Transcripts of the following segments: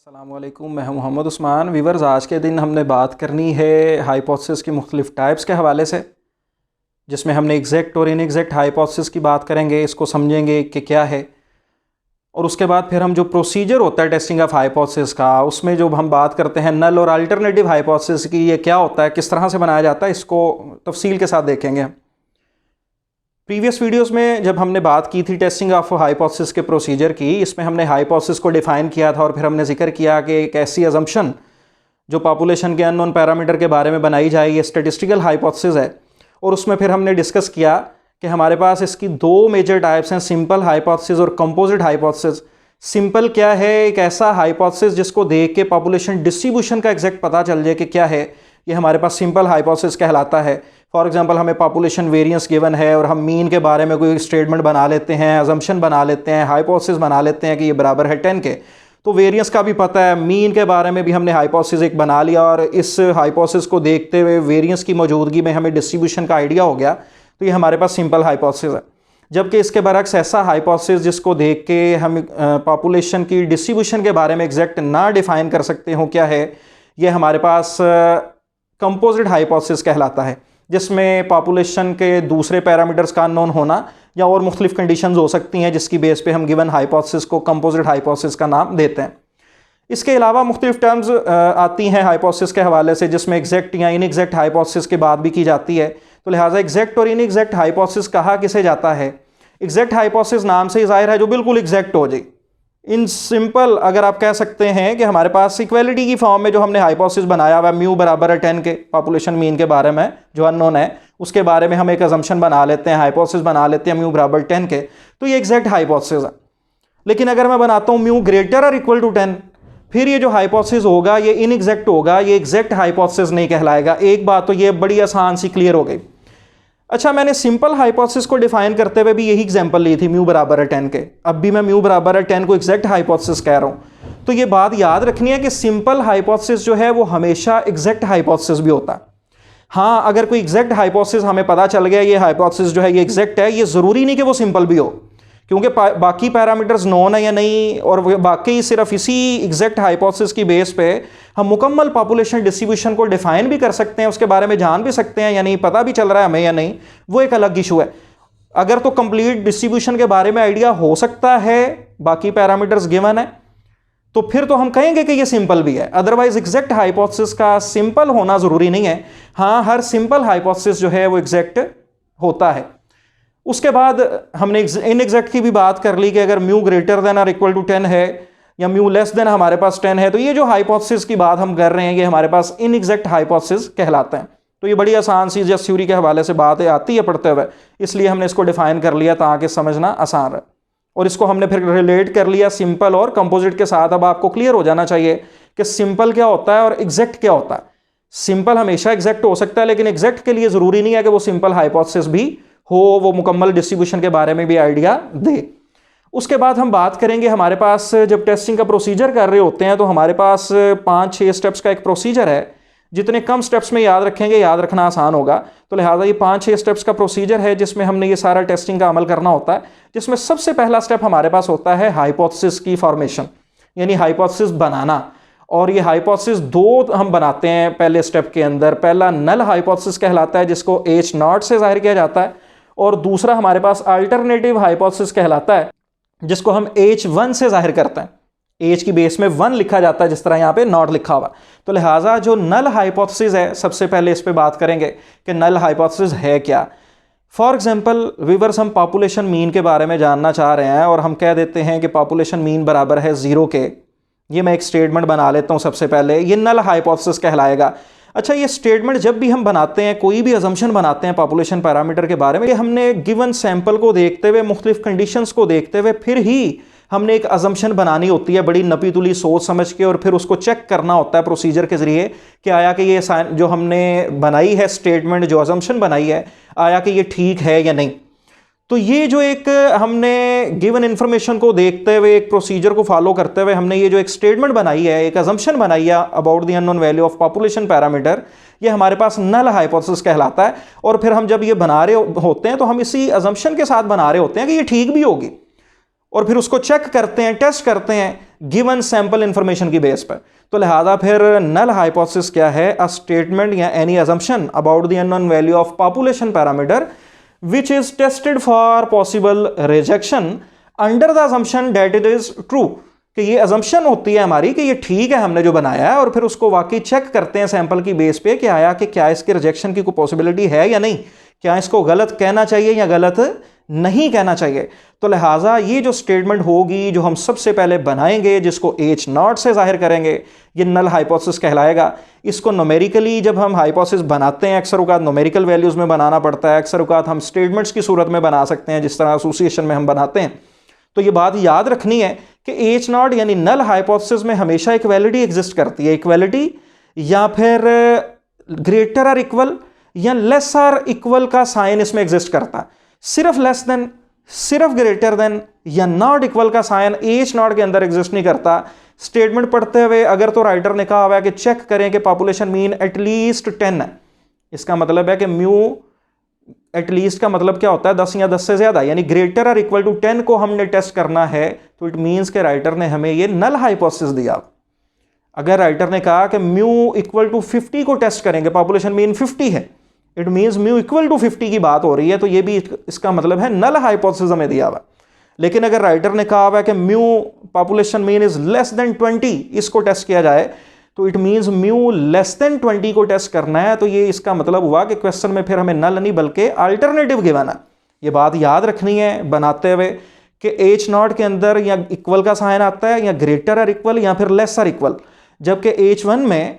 अस्सलामुअलैकुम, मैं हूं मोहम्मद उस्मान। वीवर्स, आज के दिन हमने बात करनी है हाइपोथेसिस की मुख्तलिफ टाइप्स के हवाले से, जिसमें हमने एग्जैक्ट और इनएग्जैक्ट हाइपोथेसिस की बात करेंगे, इसको समझेंगे कि क्या है। और उसके बाद फिर हम जो प्रोसीजर होता है टेस्टिंग ऑफ हाइपोथेसिस का, उसमें जो हम बात करते हैं नल और अल्टरनेटिव हाइपोथेसिस की, ये क्या होता है, किस तरह से बनाया जाता है, इसको तफसील के साथ देखेंगे। प्रीवियस वीडियोस में जब हमने बात की थी टेस्टिंग ऑफ हाइपोथेसिस के प्रोसीजर की, इसमें हमने हाइपोथेसिस को डिफाइन किया था और फिर हमने जिक्र किया कि एक ऐसी अजम्पशन जो पॉपुलेशन के अननोन पैरामीटर के बारे में बनाई जाए, ये स्टैटिस्टिकल हाइपोथेसिस है। और उसमें फिर हमने डिस्कस किया कि हमारे पास इसकी दो मेजर टाइप्स हैं, सिंपल हाइपोथेसिस और कंपोजिट हाइपोथेसिस। सिंपल क्या है? एक ऐसा हाइपोथेसिस जिसको देख के पॉपुलेशन डिस्ट्रीब्यूशन का एग्जैक्ट पता चल जाए कि क्या है, ये हमारे पास सिंपल हाइपोथेसिस कहलाता है। फॉर एग्जांपल, हमें पॉपुलेशन वेरिएंस गिवन है और हम मीन के बारे में कोई स्टेटमेंट बना लेते हैं, अजम्पशन बना लेते हैं, हाइपोथेसिस बना लेते हैं कि ये बराबर है 10 के। तो वेरिएंस का भी पता है, मीन के बारे में भी हमने हाइपोथेसिस एक बना लिया और इस हाइपोथेसिस को देखते हुए वेरिएंस की मौजूदगी में हमें डिस्ट्रीब्यूशन का आइडिया हो गया, तो ये हमारे पास सिंपल हाइपोथेसिस है। जबकि इसके बरक्स ऐसा हाइपोथेसिस जिसको देख के हम पॉपुलेशन की डिस्ट्रीब्यूशन के बारे में एग्जैक्ट ना डिफाइन कर सकते हो क्या है, ये हमारे पास कंपोजिट हाइपोथेसिस कहलाता है, जिसमें पॉपुलेशन के दूसरे पैरामीटर्स का अननोन होना या और मुख्तलिफ कंडीशंस हो सकती हैं, जिसकी बेस पे हम गिवन हाइपोथेसिस को कंपोजिट हाइपोथेसिस का नाम देते हैं। इसके अलावा मुख्तलिफ टर्म्स आती हैं हाइपोथेसिस के हवाले से, जिसमें एग्जैक्ट या इनएग्जैक्ट हाइपोथेसिस की बात भी की जाती है। तो लिहाजा एग्जैक्ट और इनएग्जैक्ट हाइपोथेसिस कहा किसे जाता है? एग्जैक्ट हाइपोथेसिस नाम से ही जाहिर है जो बिल्कुल एग्जैक्ट हो जाए। इन सिंपल अगर आप कह सकते हैं कि हमारे पास इक्वलिटी की फॉर्म में जो हमने हाइपोथेसिस बनाया हुआ म्यू बराबर है 10 के, पॉपुलेशन मीन के बारे में जो अननोन है उसके बारे में हम एक अजम्पशन बना लेते हैं, हाइपोथेसिस बना लेते हैं म्यू बराबर 10 के, तो ये एग्जैक्ट हाइपोथेसिस है। लेकिन अगर मैं बनाता हूँ म्यू ग्रेटर और इक्वल टू 10, फिर ये जो हाइपोथेसिस होगा ये इनएग्जैक्ट होगा, ये एग्जैक्ट हाइपोथेसिस नहीं कहलाएगा। एक बात तो ये बड़ी आसान सी क्लियर हो गई। अच्छा, मैंने सिंपल हाइपोथेसिस को डिफाइन करते हुए भी यही एग्जांपल ली थी, म्यू बराबर है 10 के। अब भी मैं म्यू बराबर है 10 को एग्जैक्ट हाइपोथेसिस कह रहा हूं। तो ये बात याद रखनी है कि सिंपल हाइपोथेसिस जो है वो हमेशा एग्जैक्ट हाइपोथेसिस भी होता है। हाँ, अगर कोई एग्जैक्ट हाइपोथेसिस हमें पता चल गया ये हाइपोथेसिस जो है ये एग्जैक्ट है, ये जरूरी नहीं कि वो सिंपल भी हो, क्योंकि बाकी पैरामीटर्स नोन है या नहीं, और बाकी सिर्फ इसी एग्जैक्ट हाइपोथेसिस की बेस पे हम मुकम्मल पॉपुलेशन डिस्ट्रीब्यूशन को डिफाइन भी कर सकते हैं, उसके बारे में जान भी सकते हैं या नहीं, पता भी चल रहा है हमें या नहीं, वो एक अलग इशू है। अगर तो कंप्लीट डिस्ट्रीब्यूशन के बारे में आइडिया हो सकता है, बाकी पैरामीटर्स गिवन है, तो फिर तो हम कहेंगे कि ये सिंपल भी है। अदरवाइज एग्जैक्ट हाइपोथेसिस का सिंपल होना जरूरी नहीं है। हाँ, हर सिंपल हाइपोथेसिस जो है वो एग्जैक्ट होता है। उसके बाद हमने इनएग्जैक्ट की भी बात कर ली कि अगर म्यू ग्रेटर देन और इक्वल टू 10 है या म्यू लेस देन हमारे पास 10 है, तो ये जो हाइपोथेसिस की बात हम कर रहे हैं ये हमारे पास इनएग्जैक्ट हाइपोथेसिस कहलाते हैं। तो ये बड़ी आसान सी जस्ट थ्योरी के हवाले से बात आती है पढ़ते हुए, इसलिए हमने इसको डिफाइन कर लिया ताकि समझना आसान रहे। और इसको हमने फिर रिलेट कर लिया सिंपल और कंपोजिट के साथ। अब आपको क्लियर हो जाना चाहिए कि सिंपल क्या होता है और एग्जैक्ट क्या होता है। सिंपल हमेशा एग्जैक्ट हो सकता है, लेकिन एग्जैक्ट के लिए जरूरी नहीं है कि वो सिंपल हाइपोथेसिस भी हो, वो मुकम्मल डिस्ट्रीब्यूशन के बारे में भी आइडिया दे। उसके बाद हम बात करेंगे, हमारे पास जब टेस्टिंग का प्रोसीजर कर रहे होते हैं तो हमारे पास 5-6 स्टेप्स का एक प्रोसीजर है। जितने कम स्टेप्स में याद रखेंगे याद रखना आसान होगा, तो लिहाजा ये 5-6 स्टेप्स का प्रोसीजर है जिसमें हमने ये सारा टेस्टिंग का अमल करना होता है। जिसमें सबसे पहला स्टेप हमारे पास होता है हाइपोथेसिस की फॉर्मेशन, यानी हाइपोथेसिस बनाना। और ये हाइपोथेसिस दो हम बनाते हैं पहले स्टेप के अंदर। पहला नल हाइपोथेसिस कहलाता है, जिसको H0 से जाहिर किया जाता है, और दूसरा हमारे पास अल्टरनेटिव हाइपोथेसिस कहलाता है, जिसको हम H1 से जाहिर करते हैं। H की बेस में 1 लिखा जाता है, जिस तरह यहाँ पे नॉट लिखा हुआ। तो लिहाजा जो नल हाइपोथेसिस है, सबसे पहले इस पे बात करेंगे कि नल हाइपोथेसिस है क्या। फॉर एग्जांपल व्यूअर्स, हम पॉपुलेशन मीन के बारे में जानना चाह रहे हैं और हम कह देते हैं कि पॉपुलेशन मीन बराबर है 0 के। ये मैं एक स्टेटमेंट बना लेता हूँ सबसे पहले, ये नल हाइपोथेसिस कहलाएगा। अच्छा, ये स्टेटमेंट जब भी हम बनाते हैं, कोई भी अजम्पशन बनाते हैं पॉपुलेशन पैरामीटर के बारे में, ये हमने गिवन सैंपल को देखते हुए, मुख्तलिफ कंडीशंस को देखते हुए फिर ही हमने एक अजम्पशन बनानी होती है, बड़ी नपी तुली सोच समझ के, और फिर उसको चेक करना होता है प्रोसीजर के जरिए कि आया कि ये जो हमने बनाई है स्टेटमेंट, जो अजम्पशन बनाई है, आया कि ये ठीक है या नहीं। तो ये जो एक हमने गिवन इंफॉर्मेशन को देखते हुए, एक प्रोसीजर को फॉलो करते हुए हमने ये जो एक स्टेटमेंट बनाई है, एक अजम्पशन बनाई है about the unknown value of population parameter, ये हमारे पास नल हाइपोथेसिस कहलाता है। और फिर हम जब ये बना रहे होते हैं तो हम इसी अजम्पशन के साथ बना रहे होते हैं कि ये ठीक भी होगी, और फिर उसको चेक करते हैं, टेस्ट करते हैं गिवन सैंपल इंफॉर्मेशन की बेस पर। तो लिहाजा फिर नल हाइपोथेसिस क्या है? अ स्टेटमेंट या any assumption about the unknown value of population parameter which is tested for possible rejection under the assumption that it is true. कि ये अजम्पशन होती है हमारी कि ये ठीक है हमने जो बनाया है, और फिर उसको वाकई चेक करते हैं सैंपल की बेस पे कि आया कि क्या इसके रिजेक्शन की कोई पॉसिबिलिटी है या नहीं, क्या इसको गलत कहना चाहिए या गलत नहीं कहना चाहिए। तो लिहाजा ये जो स्टेटमेंट होगी जो हम सबसे पहले बनाएंगे, जिसको H नॉट से जाहिर करेंगे, ये नल हाइपोथेसिस कहलाएगा। इसको न्यूमेरिकली जब हम हाइपोथेसिस बनाते हैं, अक्सर औकात न्यूमेरिकल वैल्यूज में बनाना पड़ता है, अक्सर औकात हम स्टेटमेंट्स की सूरत में बना सकते हैं जिस तरह एसोसिएशन में हम बनाते हैं। तो ये बात याद रखनी है कि H नॉट यानी नल हाइपोथेसिस में हमेशा इक्वालिटी एग्जिस्ट करती है। इक्वालिटी या फिर ग्रेटर और इक्वल या लेस और इक्वल का साइन इसमें एग्जिस्ट करता है। सिर्फ लेस देन, सिर्फ ग्रेटर देन या नॉट इक्वल का साइन H नॉट के अंदर एग्जिस्ट नहीं करता। स्टेटमेंट पढ़ते हुए अगर तो राइटर ने कहा हुआ है कि चेक करें कि पॉपुलेशन मीन एटलीस्ट 10 है, इसका मतलब है कि म्यू एटलीस्ट का मतलब क्या होता है? 10 या 10 से ज्यादा, यानी ग्रेटर और इक्वल टू 10 को हमने टेस्ट करना है। तो इट मीन्स के राइटर ने हमें ये नल हाइपोथेसिस दिया। अगर राइटर ने कहा कि म्यू इक्वल टू 50 को टेस्ट करेंगे, पॉपुलेशन मीन 50 है, it means mu equal to 50 की बात हो रही है, तो ये भी इसका मतलब है नल हाइपोथेसिस हमें दिया हुआ। लेकिन अगर राइटर ने कहा हुआ है कि mu population mean is less than 20, इसको टेस्ट किया जाए, तो it means mu less than 20 को टेस्ट करना है। तो ये इसका मतलब हुआ कि क्वेश्चन में फिर हमें नल नहीं बल्कि अल्टरनेटिव गिवन है। ये बात याद रखनी है बनाते हुए कि H नॉट के अंदर या इक्वल का साइन आता है या ग्रेटर और इक्वल या फिर लेस और इक्वल, जबकि H1 में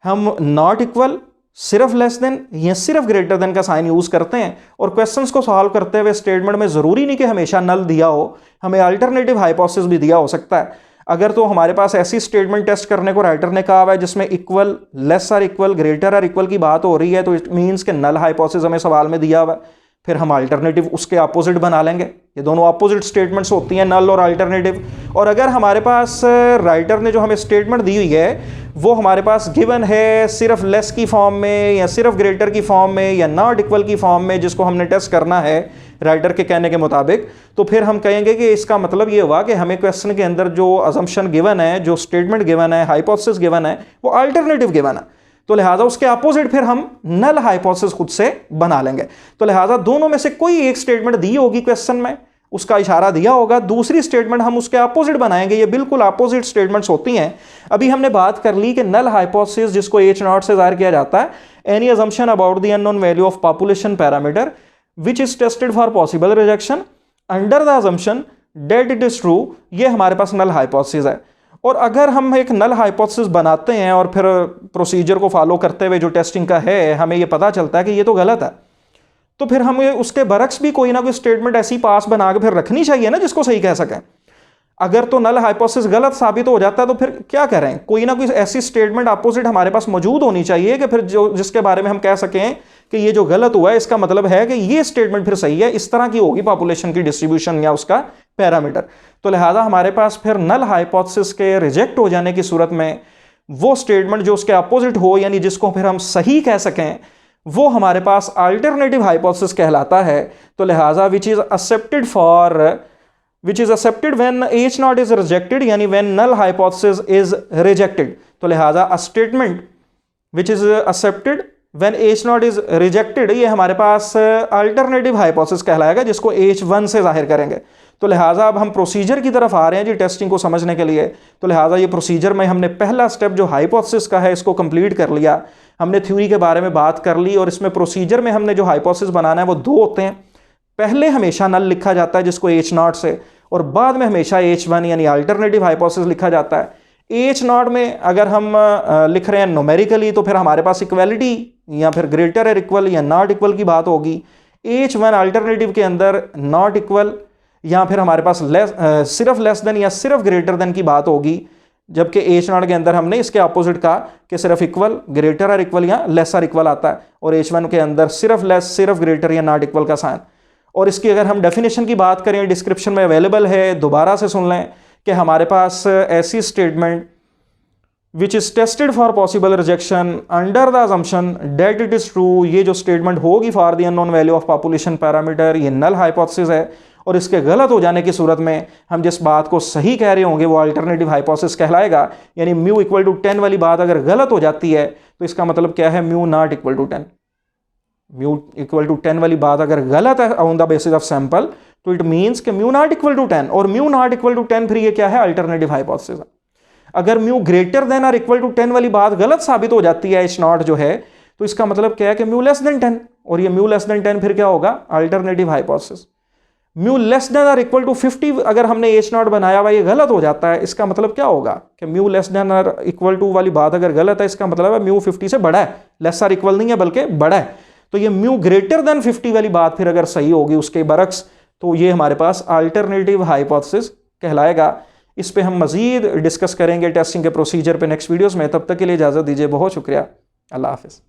हम नॉट इक्वल, सिर्फ लेस देन या सिर्फ ग्रेटर देन का साइन यूज करते हैं। और क्वेश्चंस को सॉल्व करते हुए स्टेटमेंट में जरूरी नहीं कि हमेशा नल दिया हो, हमें अल्टरनेटिव हाइपोथेसिस भी दिया हो सकता है। अगर तो हमारे पास ऐसी स्टेटमेंट टेस्ट करने को राइटर ने कहा हुआ है जिसमें इक्वल, लेस और इक्वल, ग्रेटर और इक्वल की बात हो रही है, तो इट मीन्स के नल हाइपोथेसिस हमें सवाल में दिया हुआ है। फिर हम अल्टरनेटिव उसके अपोजिट बना लेंगे। ये दोनों अपोजिट स्टेटमेंट्स होती हैं, नल और अल्टरनेटिव। और अगर हमारे पास राइटर ने जो हमें स्टेटमेंट दी हुई है वो हमारे पास गिवन है सिर्फ लेस की फॉर्म में या सिर्फ ग्रेटर की फॉर्म में या नॉट इक्वल की फॉर्म में, जिसको हमने टेस्ट करना है राइटर के कहने के मुताबिक, तो फिर हम कहेंगे कि इसका मतलब ये हुआ कि हमें क्वेश्चन के अंदर जो अजम्पशन गिवन है, जो स्टेटमेंट गिवन है, हाइपोथेसिस गिवन है, वो अल्टरनेटिव गिवन है। तो लिहाजा उसके अपोजिट फिर हम नल हाइपोथेसिस खुद से बना लेंगे। तो लिहाजा दोनों में से कोई एक स्टेटमेंट दी होगी क्वेश्चन में, उसका इशारा दिया होगा, दूसरी स्टेटमेंट हम उसके अपोजिट बनाएंगे। ये बिल्कुल अपोजिट स्टेटमेंट्स होती हैं। अभी हमने बात कर ली कि नल हाइपोथेसिस जिसको H नॉट से जाहिर किया जाता है, any assumption about the unknown value of population parameter which is tested for possible rejection under the assumption that it is true, ये हमारे पास नल हाइपोथेसिस है। और अगर हम एक नल हाइपोथेसिस बनाते हैं और फिर प्रोसीजर को फॉलो करते हुए जो टेस्टिंग का है हमें ये पता चलता है कि ये तो गलत है, तो फिर हमें उसके बरक्स भी कोई ना कोई स्टेटमेंट ऐसी पास बना के फिर रखनी चाहिए ना जिसको सही कह सकें। अगर तो नल हाइपोथेसिस गलत साबित हो जाता है तो फिर क्या करें? कोई ना कोई ऐसी स्टेटमेंट अपोजिट हमारे पास मौजूद होनी चाहिए कि फिर जो जिसके बारे में हम कह सकें कि ये जो गलत हुआ है इसका मतलब है कि ये स्टेटमेंट फिर सही है, इस तरह की होगी पॉपुलेशन की डिस्ट्रीब्यूशन या उसका पैरामीटर। तो लिहाजा हमारे पास फिर नल हाइपोथेसिस के रिजेक्ट हो जाने की सूरत में वो स्टेटमेंट जो उसके अपोजिट हो, यानी जिसको फिर हम सही कह सकें, वो हमारे पास अल्टरनेटिव हाइपोथेसिस कहलाता है। तो लिहाजा which is accepted when H naught is rejected, यानी when null hypothesis is rejected. तो लिहाजा a statement which is accepted when H naught is rejected, ये हमारे पास अल्टरनेटिव हाइपोथेसिस कहलाएगा जिसको H1 से जाहिर करेंगे। तो लिहाजा अब हम प्रोसीजर की तरफ आ रहे हैं जी टेस्टिंग को समझने के लिए। तो लिहाजा ये प्रोसीजर में हमने पहला स्टेप जो हाइपोथेसिस का है इसको कंप्लीट कर लिया, हमने थ्योरी के बारे में बात कर ली, और इसमें प्रोसीजर में हमने जो हाइपोथेसिस बनाना है वो दो होते हैं। पहले हमेशा नल लिखा जाता है जिसको H नॉट से, और बाद में हमेशा H1 यानी अल्टरनेटिव हाइपोथेसिस लिखा जाता है। H नॉट में अगर हम लिख रहे हैं न्यूमेरिकली तो फिर हमारे पास इक्वालिटी या फिर ग्रेटर और इक्वल या नॉट इक्वल की बात होगी। H1 अल्टरनेटिव के अंदर नॉट इक्वल या फिर हमारे पास सिर्फ लेस देन या सिर्फ ग्रेटर देन की बात होगी, जबकि H नॉट के अंदर हमने इसके अपोजिट कहा कि सिर्फ इक्वल, ग्रेटर और इक्वल या लेस और इक्वल आता है, और H1 के अंदर सिर्फ लेस, सिर्फ ग्रेटर या नॉट इक्वल का साइन। और इसकी अगर हम डेफिनेशन की बात करें, डिस्क्रिप्शन में अवेलेबल है, दोबारा से सुन लें कि हमारे पास ऐसी statement which is tested for possible rejection under the assumption that it is true, ये जो स्टेटमेंट होगी for the unknown value of population parameter, ये नल हाइपोथेसिस है। और इसके गलत हो जाने की सूरत में हम जिस बात को सही कह रहे होंगे वो अल्टरनेटिव हाइपोथेसिस कहलाएगा। यानी म्यू इक्वल टू 10 वाली बात अगर गलत हो जाती है तो इसका मतलब क्या है, mu not equal to 10। Mu equal to 10 वाली बात अगर गलत है on the basis of sample तो इट मीन्स कि म्यू नॉट इक्वल टू 10, और म्यू नॉट इक्वल टू 10 फिर ये क्या है, अल्टरनेटिव हाइपोथेसिस। अगर म्यू ग्रेटर देन और इक्वल टू 10 वाली बात गलत साबित हो जाती है, एच नॉट जो है, तो इसका मतलब क्या है कि म्यू लेस देन 10, और ये म्यू लेस देन 10 फिर क्या होगा, alternative hypothesis. Mu less than और इक्वल टू 50 अगर हमने एच नॉट बनाया हुआ ये गलत हो जाता है, इसका मतलब क्या होगा कि म्यू लेस देन और इक्वल टू वाली बात अगर गलत है, इसका मतलब है म्यू 50 से बड़ा है, लेस और इक्वल नहीं है बल्कि बड़ा है। तो ये म्यू ग्रेटर देन 50 वाली बात फिर अगर सही होगी उसके बरक्स, तो ये हमारे पास अल्टरनेटिव हाइपोथेसिस कहलाएगा। इस पे हम मजीद डिस्कस करेंगे टेस्टिंग के प्रोसीजर पे नेक्स्ट वीडियोस में। तब तक के लिए इजाज़त दीजिए, बहुत शुक्रिया, अल्लाह हाफिज़।